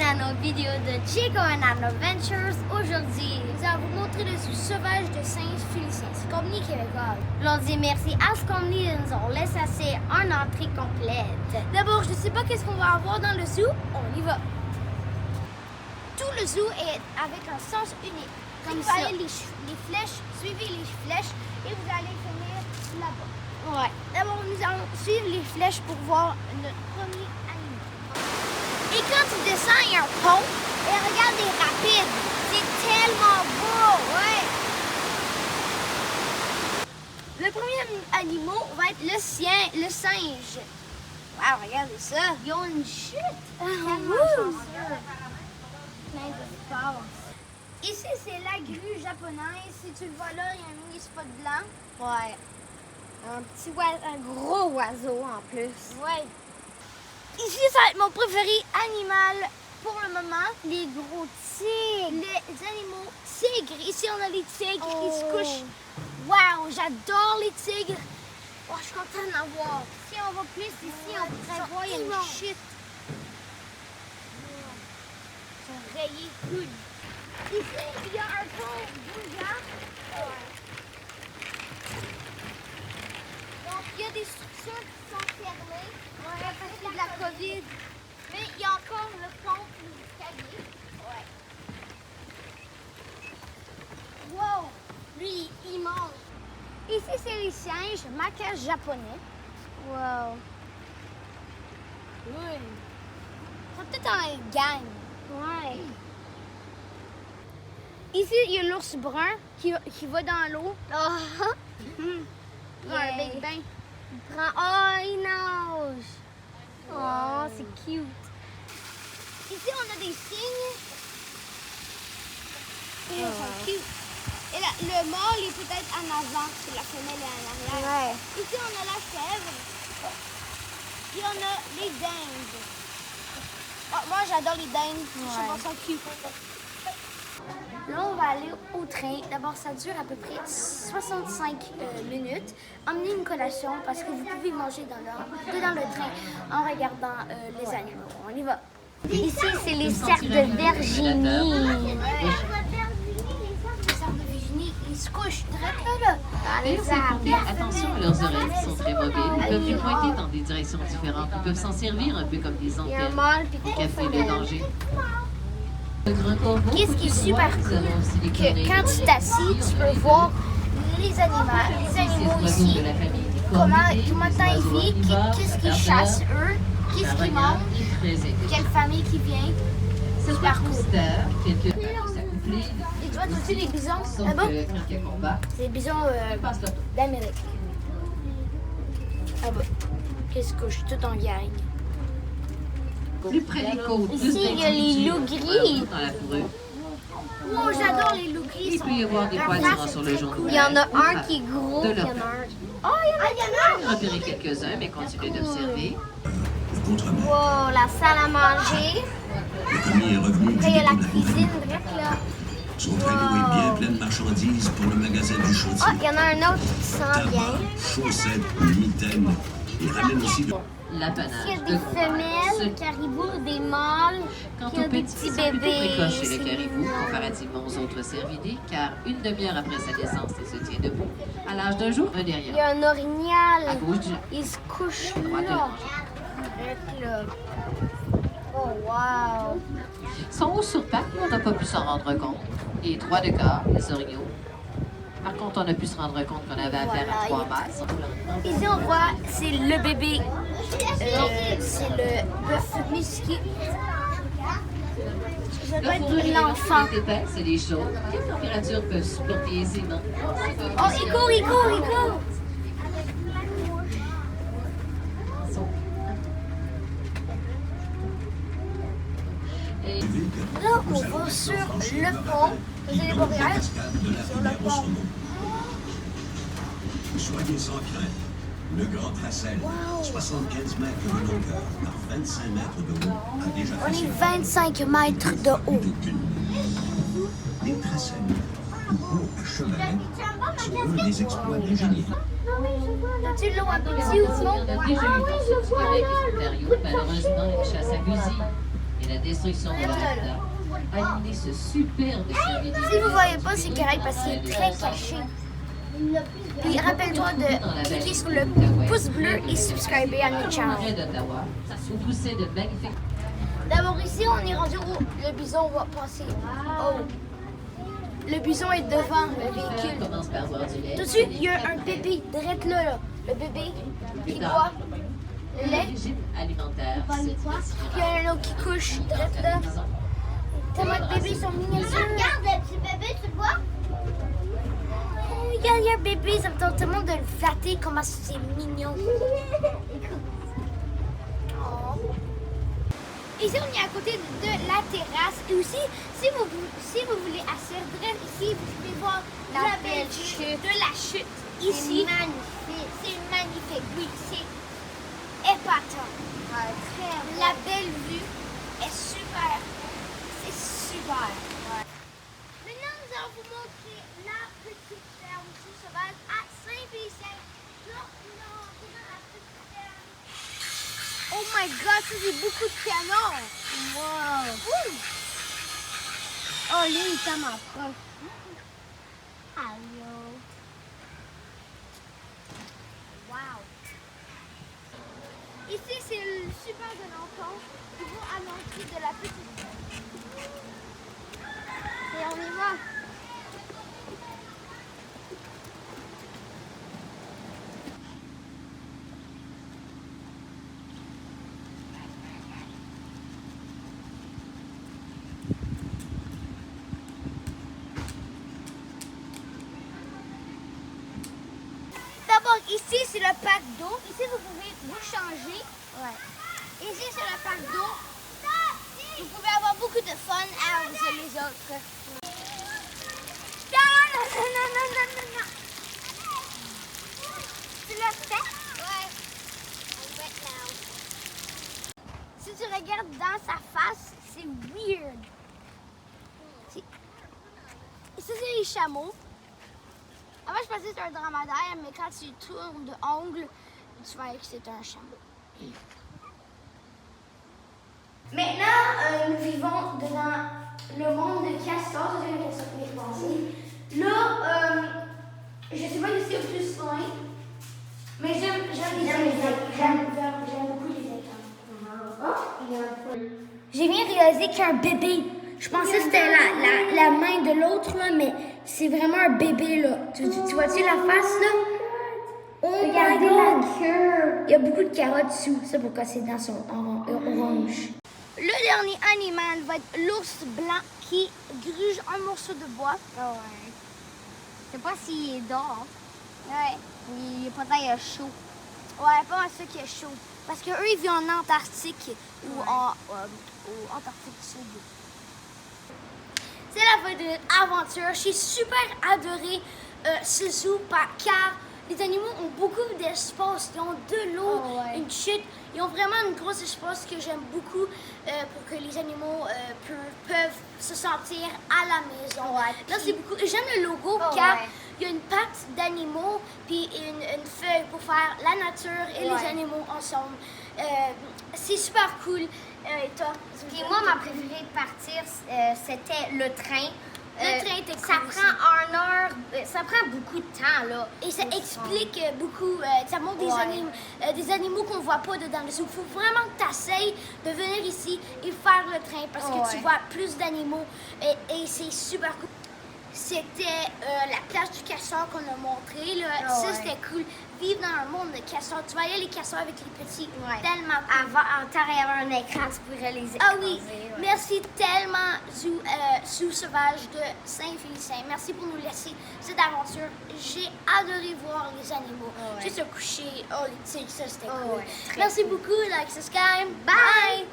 à notre vidéo de Chico and Adventures. Aujourd'hui, nous allons vous montrer le zoo sauvage de Saint-Félicien. C'est Compagnie québécoise. on dit merci à Scomni de nous avoir laissé une entrée complète. D'abord, je ne sais pas qu'est-ce qu'on va avoir dans le zoo. On y va. Tout le zoo est avec un sens unique. Comme vous ça. allez les flèches, suivez les flèches et vous allez finir là-bas. Ouais. D'abord, nous allons suivre les flèches pour voir notre premier animal. Et quand tu descends, il y a un pont. Et regarde les rapides. C'est tellement beau. Ouais. Le premier animal va être le singe. Wow, regardez ça. Ils ont une chute. Plein d'espace. Ici, c'est la grue japonaise. Si tu le vois là, il y a un mini spot blanc. Ouais. Un gros oiseau en plus. Ouais. Ici, ça va être mon préféré animal pour le moment. Les gros tigres. Les animaux tigres. Ici, on a les tigres qui se Oh. couchent. Waouh, j'adore les tigres. Oh, je suis contente d'en voir. Si on va plus ici, on pourrait voir, il y a une immenses. chute. Ils sont rayés. Cool. Ici, il y a un pont bougeant. Donc, il y a des structures qui sont fermées. Ouais, parce que c'est de la COVID. Mais il y a encore le pont et l'escalier. Ouais. Wow! Lui, il est immense. Ici, c'est les singes macaques japonais. Wow. Oui. Ils sont peut-être en gang. Ouais. Ici, il y a l'ours brun qui va dans l'eau. Oh. Il prend un big bain. Il prend... Oh, il nage. Oh, c'est cute. Ici, on a des cygnes. Ils sont cute. Et là, le mâle est peut-être en avant, et la femelle est en arrière. Ouais. Ici, on a la chèvre. Puis on a les dindes. Ah, moi, j'adore les dindes. Je trouve qu'elles sont cute. Là, on va aller au train. D'abord, ça dure à peu près 65 minutes. Emmenez une collation parce que vous pouvez manger dans le train en regardant les animaux. On y va. Ici, c'est les cerfs de Virginie. Les cerfs de Virginie, ils se couchent direct là. Dans Et les ces poupées, arbres. attention à leurs oreilles qui sont très mobiles. Ils peuvent les pointer dans des directions différentes. Ils peuvent s'en servir un peu comme des Il y a un antennes mâle puis pour une capter le femelle. danger. Le grand corbeau. Qu'est-ce qui est super Nous cool, avons aussi les que conneries. quand tu t'assis, tu peux voir les animaux Ces oiseaux ici, de la famille des comment corvidés, temps des ils oiseaux vivent, omnivores, qu'est-ce qu'ils adaptateurs, chassent eux, qu'est-ce qu'ils charognards mangent, et très intelligents. quelle famille qui vient. Certains considèrent quelques s'accoupler Et tu vois, tu les bisons sauf là-bas? que quand il y a combat, C'est des bisons ils passent leur tour. d'Amérique. Là-bas. Qu'est-ce que je suis tout en gang. Plus près des côtes, Ici, il y a les loups gris. dans la fourrure. Oh, j'adore les loups gris. Il peut y avoir des poissons sur le jaune. Il y en a un qui est gros, De puis il y leur en a un. Oh, il y en a! repérer quelques-uns, mais continuez d'observer. Wow, la salle à manger. Le premier est revenu Après, il y a la du dépôt cuisine, direct là. Son traîneau est bien plein de marchandises pour le magasin du Ah, chantier. il y en a un autre qui s'en vient. Tabac, chaussettes, mitaines. Il ramène aussi de... Il y a L'apanage de des gros femelles, caribous, des mâles, Quant puis il y a aux des petits, petits ils sont plutôt bébés. précoces chez le C'est caribou mignon. comparativement aux autres cervidés, car une demi-heure après sa naissance, il se tient debout. À l'âge d'un jour, un Il y derrière. a un orignal. À gauche du Il se couche droite de là. l'ange. Direct là. Oh, wow. Son haut sur pattes, on n'a pas pu s'en rendre compte. Et trois de corps, les orignaux. Par contre, on a pu se rendre compte qu'on avait affaire à trois mâles. Ici, on voit, c'est le bébé. C'est le bœuf musqué. Ça doit La fourrure être est l'enfant. épaisse et les chaudes. Les températures peuvent supporter aisément. Oh, il court, il court, il court. Et Là, on va sur le pont. Vous allez voir, regarde. cascade de la Sur le rivière au pont. saumon. Soyez sans crainte. Le Grand Tracel, 75 mètres de longueur par 25 mètres de haut, a déjà On fait est 25 mètres de haut. d'aucune. Les Tracels, hauts à chevalet, sont un des exploits du génie. As-tu l'eau un peu petit ou on non? a déjà eu pour ce avec les Ontario, malheureusement, une chasse à fusil. Et la destruction de l'habitat a amené ce superbe service. Si vous voyez pas, c'est correct parce qu'il est très caché. Puis rappelle-toi de cliquer sur le pouce bleu et subscriber à notre channel. Près d'Ottawa, où poussaient de magnifiques... D'abord ici, on est rendu où le bison va passer. Oh. Le bison est devant le véhicule. Commence par boire du lait. Tout de suite, il y a un bébé direct là. Le bébé qui boit le lait. Régime alimentaire, c'est Il y a un autre qui couche direct là. Tellement de bébés sont mignons. Regarde, le petit bébé, tu vois? Oh, il y a un bébé, ça me tente tellement de le flatter, comment c'est mignon. Oh. Ici, on est à côté de la terrasse. Et aussi, si vous voulez asseoir direct ici, vous pouvez voir la belle chute de la chute ici. C'est magnifique. C'est magnifique, oui, c'est épatant. La belle vue est super. C'est super. Maintenant, nous allons vous montrer la petite ferme sous sauvage à Saint-Félicien. Là, on a rentré dans la petite ferme. Oh my god, ça c'est beaucoup de canons! Wow! Oh, lui, il t'a m'approche. Allô? Wow! Ici, c'est le super de l'enfant qui va à l'entrée de la petite ferme. Et on y va! D'abord, ici, c'est le pack d'eau. Ici, vous pouvez vous changer. Ouais. Ici, c'est le pack d'eau. Vous pouvez avoir beaucoup de fun avec les autres. Non. Tu l'as fait? Ouais. Si tu regardes dans sa face, c'est weird. Ici, c'est les chameaux. Avant, je pensais que c'était un dromadaire, mais quand tu tournes de ongle, tu vois que c'est un chameau. Maintenant, nous vivons devant le monde de Castor. C'est une question que j'ai pensée. Là, je sais pas si c'est au plus loin, mais j'aime beaucoup les écrans. J'ai bien réalisé qu'il y a un bébé. Je pensais que c'était la main de l'autre, là, mais c'est vraiment un bébé, là. Tu vois-tu la face, là? Oh my god! Il y a beaucoup de carottes dessous. C'est pourquoi ses dents sont orange. Le dernier animal va être l'ours blanc qui gruge un morceau de bois. Ah ouais. Je sais pas s'il est dehors. Ouais. Il est peut-être chaud. Ouais, pas mal ça qui est chaud. Parce qu'eux, ils vivent en Antarctique ou en Antarctique Sud. C'est la fin de notre aventure. J'ai super adoré ce zoo car les animaux ont beaucoup d'espace. Ils ont de l'eau, une chute. Ils ont vraiment une grosse espace que j'aime beaucoup pour que les animaux peuvent se sentir à la maison. Là, c'est beaucoup. J'aime le logo car il y a une patte d'animaux puis une feuille pour faire la nature et les animaux ensemble. C'est super cool. Et toi? Puis moi, ma préférée de partir, c'était le train. Le train était cool. Ça prend 1 heure, ça prend beaucoup de temps, là. Et ça explique beaucoup, ça montre des animaux qu'on voit pas dedans le zoo. Il faut vraiment que tu essayes de venir ici et faire le train parce que tu vois plus d'animaux et c'est super cool. C'était la plage du castor qu'on a montré. Là. Ça, c'était cool. Vivre dans un monde de castors. Tu voyais les castors avec les petits. Tellement cool. Avant, en temps, il y avait un écran, tu pourrais les écraser. Ah oui. Merci tellement, Zoo Sauvage de Saint-Félicien. Merci pour nous laisser cette aventure. J'ai adoré voir les animaux. Juste se coucher. Oh, les tigres, ça, c'était cool. Merci beaucoup. Like, subscribe. Bye.